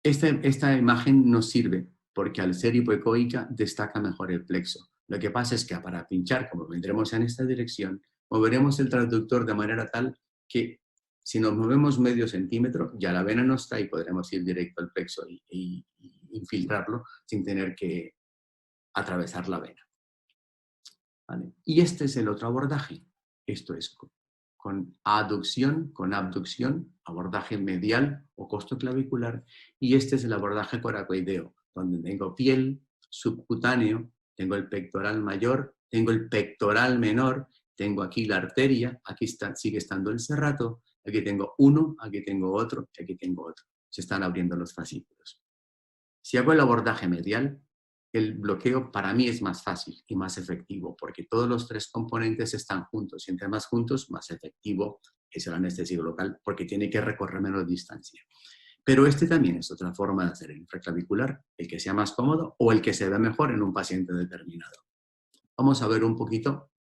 Esta imagen nos sirve porque al ser hipoecoica destaca mejor el plexo. Lo que pasa es que para pinchar, como vendremos en esta dirección, moveremos el transductor de manera tal que si nos movemos medio centímetro, ya la vena no está y podremos ir directo al plexo y infiltrarlo sin tener que atravesar la vena. ¿Vale? Y este es el otro abordaje. Esto es con aducción, con abducción, abordaje medial o costoclavicular, y este es el abordaje coracoideo, donde tengo piel, subcutáneo, tengo el pectoral mayor, tengo el pectoral menor, tengo aquí la arteria, aquí sigue estando el serrato, aquí tengo uno, aquí tengo otro, y aquí tengo otro. Se están abriendo los fascículos. Si hago el abordaje medial, el bloqueo para mí es más fácil y más efectivo, porque todos los tres componentes están juntos, y entre más juntos, más efectivo es el anestésico local, porque tiene que recorrer menos distancia. Pero este también es otra forma de hacer el infraclavicular, el que sea más cómodo o el que se vea mejor en un paciente determinado. Vamos a ver un poquito.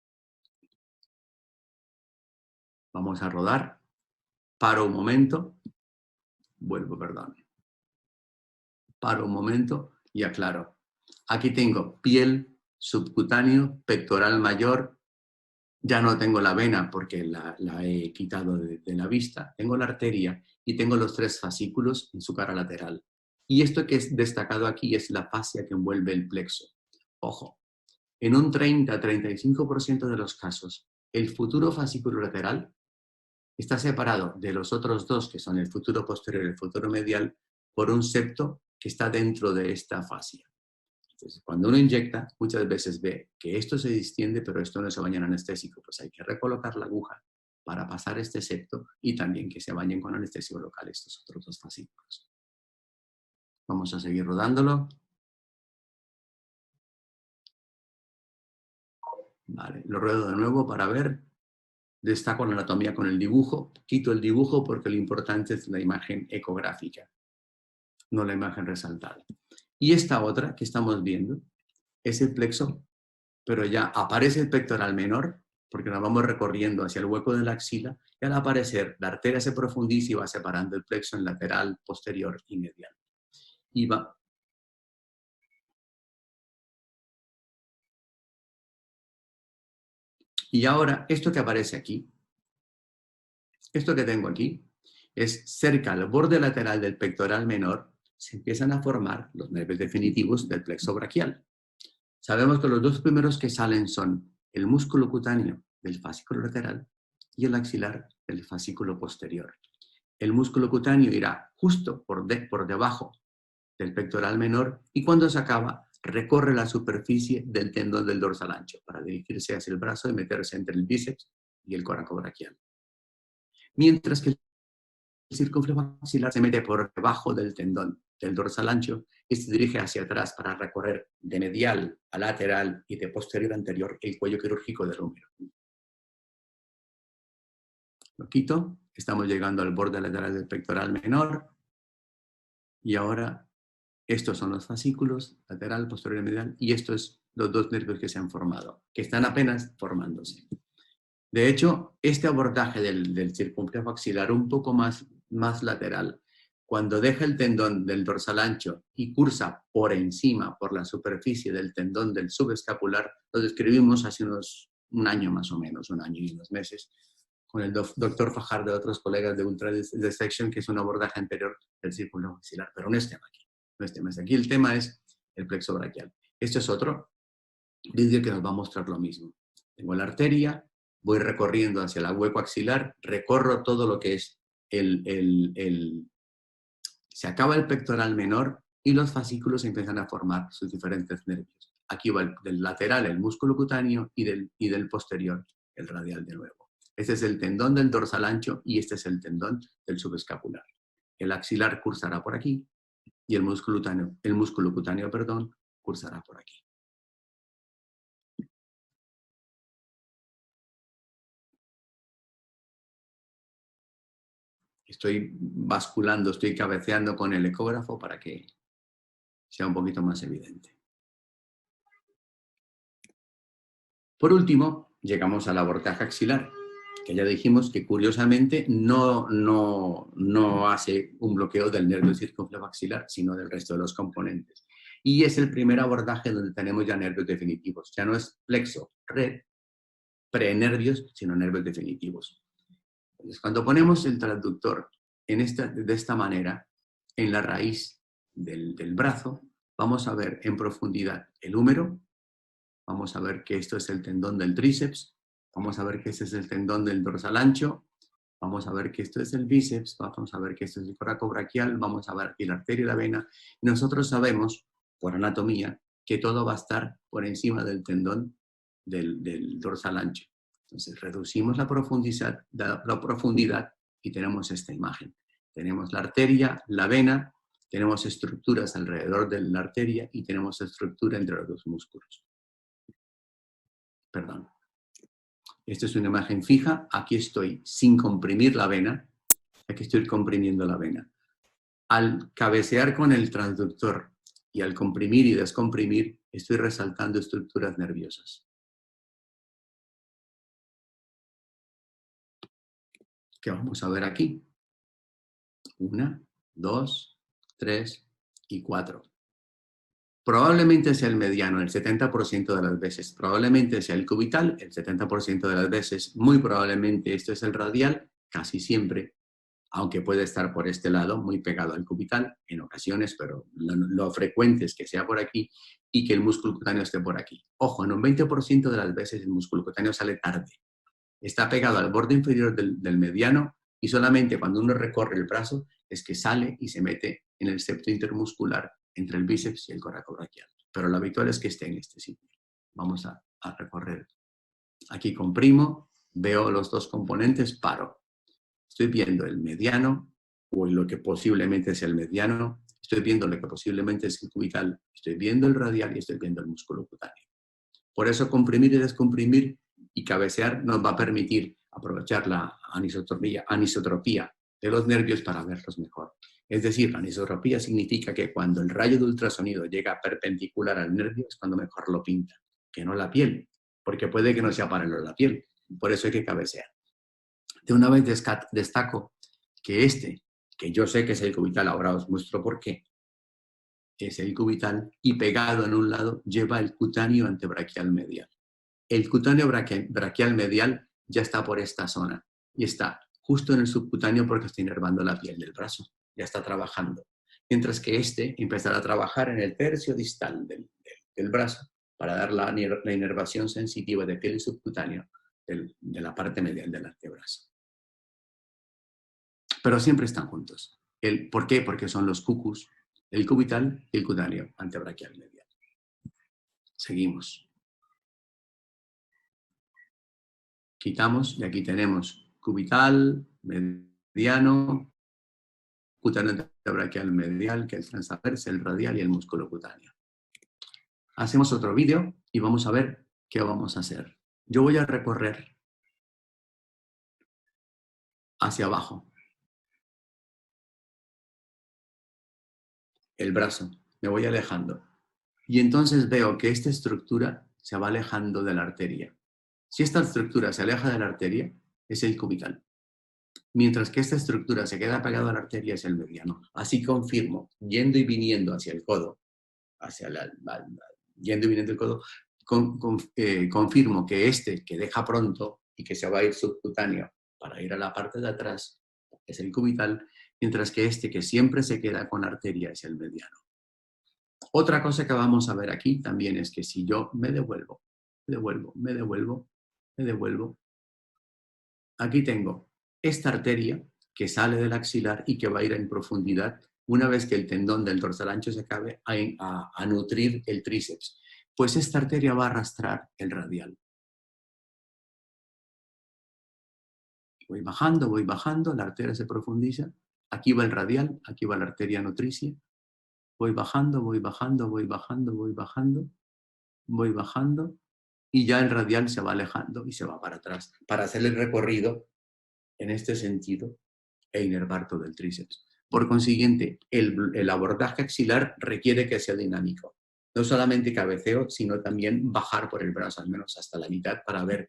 Vamos a rodar. Paro un momento. Vuelvo, perdón. Paro un momento y aclaro. Aquí tengo piel, subcutáneo, pectoral mayor, ya no tengo la vena porque la he quitado de la vista, tengo la arteria y tengo los tres fascículos en su cara lateral. Y esto que es destacado aquí es la fascia que envuelve el plexo. Ojo, en un 30-35% de los casos, el futuro fascículo lateral está separado de los otros dos, que son el futuro posterior y el futuro medial, por un septo que está dentro de esta fascia. Entonces, cuando uno inyecta, muchas veces ve que esto se distiende, pero esto no se baña en anestésico. Pues hay que recolocar la aguja para pasar este septo y también que se bañen con anestésico local estos otros dos fascículos. Vamos a seguir rodándolo. Vale, lo ruedo de nuevo para ver. Destaco la anatomía con el dibujo. Quito el dibujo porque lo importante es la imagen ecográfica, no la imagen resaltada. Y esta otra que estamos viendo es el plexo, pero ya aparece el pectoral menor, porque nos vamos recorriendo hacia el hueco de la axila, y al aparecer la arteria se profundiza y va separando el plexo en lateral, posterior y medial. Y ahora, esto que aparece aquí, esto que tengo aquí, es cerca al borde lateral del pectoral menor, se empiezan a formar los nervios definitivos del plexo braquial. Sabemos que los dos primeros que salen son el músculo cutáneo del fascículo lateral y el axilar del fascículo posterior. El músculo cutáneo irá justo por debajo del pectoral menor y cuando se acaba recorre la superficie del tendón del dorsal ancho para dirigirse hacia el brazo y meterse entre el bíceps y el coracobraquial. Mientras que el circunflejo axilar se mete por debajo del tendón del dorsal ancho y se dirige hacia atrás para recorrer de medial a lateral y de posterior a anterior el cuello quirúrgico del húmero. Lo quito, estamos llegando al borde lateral del pectoral menor y ahora estos son los fascículos, lateral, posterior y medial, y estos son los dos nervios que se han formado, que están apenas formándose. De hecho, este abordaje del circunflejo axilar un poco más lateral, cuando deja el tendón del dorsal ancho y cursa por encima, por la superficie del tendón del subescapular, lo describimos hace un año más o menos, un año y unos meses, con el doctor Fajardo de otros colegas de Ultra Dissection, que es un abordaje anterior del circunflejo axilar, pero no es tema aquí. No es tema. Aquí el tema es el plexo braquial. Esto es otro vídeo que nos va a mostrar lo mismo. Tengo la arteria, voy recorriendo hacia el hueco axilar, recorro todo lo que es se acaba el pectoral menor y los fascículos empiezan a formar sus diferentes nervios. Aquí va del lateral el músculo cutáneo y del posterior el radial de nuevo. Este es el tendón del dorsal ancho y este es el tendón del subescapular. El axilar cursará por aquí y el músculo cutáneo, cursará por aquí. Estoy basculando, estoy cabeceando con el ecógrafo para que sea un poquito más evidente. Por último, llegamos al abordaje axilar, que ya dijimos que curiosamente no hace un bloqueo del nervio circunflejoaxilar, sino del resto de los componentes. Y es el primer abordaje donde tenemos ya nervios definitivos. Ya no es plexo, red, prenervios, sino nervios definitivos. Entonces, cuando ponemos el transductor de esta manera, en la raíz del brazo, vamos a ver en profundidad el húmero, vamos a ver que esto es el tendón del tríceps, vamos a ver que este es el tendón del dorsal ancho, vamos a ver que esto es el bíceps, vamos a ver que esto es el coracobraquial, vamos a ver aquí la arteria y la vena. Y nosotros sabemos, por anatomía, que todo va a estar por encima del tendón del dorsal ancho. Entonces, reducimos la profundidad y tenemos esta imagen. Tenemos la arteria, la vena, tenemos estructuras alrededor de la arteria y tenemos estructura entre los dos músculos. Perdón. Esta es una imagen fija. Aquí estoy sin comprimir la vena. Aquí estoy comprimiendo la vena. Al cabecear con el transductor y al comprimir y descomprimir, estoy resaltando estructuras nerviosas. ¿Qué vamos a ver aquí? 1, 2, 3 y 4. Probablemente sea el mediano el 70% de las veces, probablemente sea el cubital el 70% de las veces, muy probablemente esto es el radial, casi siempre, aunque puede estar por este lado, muy pegado al cubital en ocasiones, pero lo frecuente es que sea por aquí y que el músculo cutáneo esté por aquí. Ojo, en un 20% de las veces el músculo cutáneo sale tarde, está pegado al borde inferior del mediano y solamente cuando uno recorre el brazo es que sale y se mete en el septo intermuscular entre el bíceps y el coracobraquial. Pero lo habitual es que esté en este sitio. Vamos a recorrer. Aquí comprimo, veo los dos componentes, paro. Estoy viendo el mediano o lo que posiblemente sea el mediano, estoy viendo lo que posiblemente es el cubital, estoy viendo el radial y estoy viendo el músculo cutáneo. Por eso comprimir y descomprimir y cabecear nos va a permitir aprovechar la anisotropía de los nervios para verlos mejor. Es decir, la anisotropía significa que cuando el rayo de ultrasonido llega perpendicular al nervio es cuando mejor lo pinta, que no la piel, porque puede que no sea paralelo a la piel. Por eso hay que cabecear. De una vez destaco que que yo sé que es el cubital, ahora os muestro por qué, es el cubital y pegado en un lado lleva el cutáneo antebraquial medial. El cutáneo braquial medial ya está por esta zona y está justo en el subcutáneo porque está inervando la piel del brazo, ya está trabajando. Mientras que este empezará a trabajar en el tercio distal del brazo para dar la inervación sensitiva de piel y subcutáneo de la parte medial del antebrazo. Pero siempre están juntos. ¿Por qué? Porque son los cucus, el cubital y el cutáneo antebraquial medial. Seguimos. Quitamos y aquí tenemos cubital, mediano, cutáneo antebraquial medial, que es el transverso, el radial y el músculo cutáneo. Hacemos otro vídeo y vamos a ver qué vamos a hacer. Yo voy a recorrer hacia abajo el brazo, me voy alejando. Y entonces veo que esta estructura se va alejando de la arteria. Si esta estructura se aleja de la arteria, es el cubital. Mientras que esta estructura se queda pegada a la arteria, es el mediano. Así confirmo, yendo y viniendo hacia el codo, yendo y viniendo el codo, confirmo que este que deja pronto y que se va a ir subcutáneo para ir a la parte de atrás es el cubital, mientras que este que siempre se queda con la arteria es el mediano. Otra cosa que vamos a ver aquí también es que si yo me devuelvo, aquí tengo esta arteria que sale del axilar y que va a ir en profundidad una vez que el tendón del dorsal ancho se acabe a nutrir el tríceps. Pues esta arteria va a arrastrar el radial. Voy bajando, la arteria se profundiza. Aquí va el radial, aquí va la arteria nutricia. Voy bajando y ya el radial se va alejando y se va para atrás para hacer el recorrido en este sentido e inervar todo el tríceps. Por consiguiente, el abordaje axilar requiere que sea dinámico. No solamente cabeceo, sino también bajar por el brazo, al menos hasta la mitad, para ver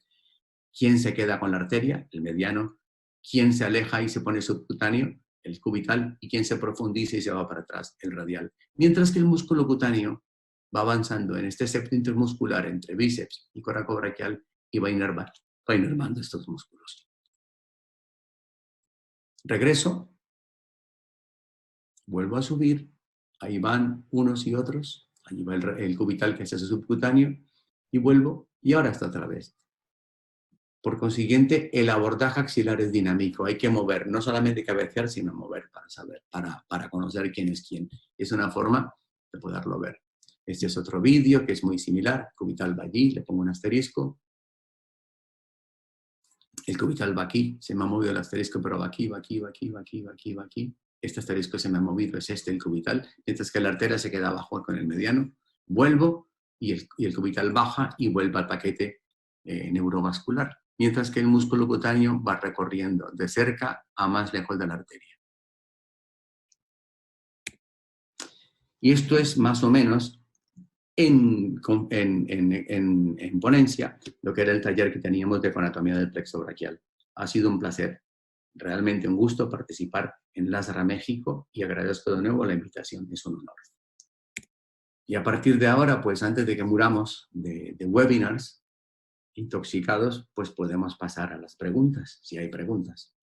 quién se queda con la arteria, el mediano, quién se aleja y se pone subcutáneo, el cubital, y quién se profundiza y se va para atrás, el radial. Mientras que el músculo cutáneo va avanzando en este septo intermuscular entre bíceps y coracobraquial y va inervando estos músculos. Regreso, vuelvo a subir, ahí van unos y otros, ahí va el cubital que se hace subcutáneo, y vuelvo, y ahora está otra vez. Por consiguiente, el abordaje axilar es dinámico, hay que mover, no solamente cabecear, sino mover para saber, para conocer quién es quién. Es una forma de poderlo ver. Este es otro vídeo que es muy similar, cubital va allí, le pongo un asterisco. El cubital va aquí, se me ha movido el asterisco, pero va aquí, va aquí, va aquí, va aquí, va aquí, va aquí. Este asterisco se me ha movido, es este el cubital, mientras que la arteria se queda abajo con el mediano. Vuelvo y el cubital baja y vuelve al paquete neurovascular, mientras que el músculo cutáneo va recorriendo de cerca a más lejos de la arteria. Y esto es más o menos en ponencia lo que era el taller que teníamos de coanatomía del plexo braquial. Ha sido un placer, realmente un gusto participar en Lázaro México y agradezco de nuevo la invitación, es un honor. Y a partir de ahora, pues antes de que muramos de webinars intoxicados, pues podemos pasar a las preguntas, si hay preguntas.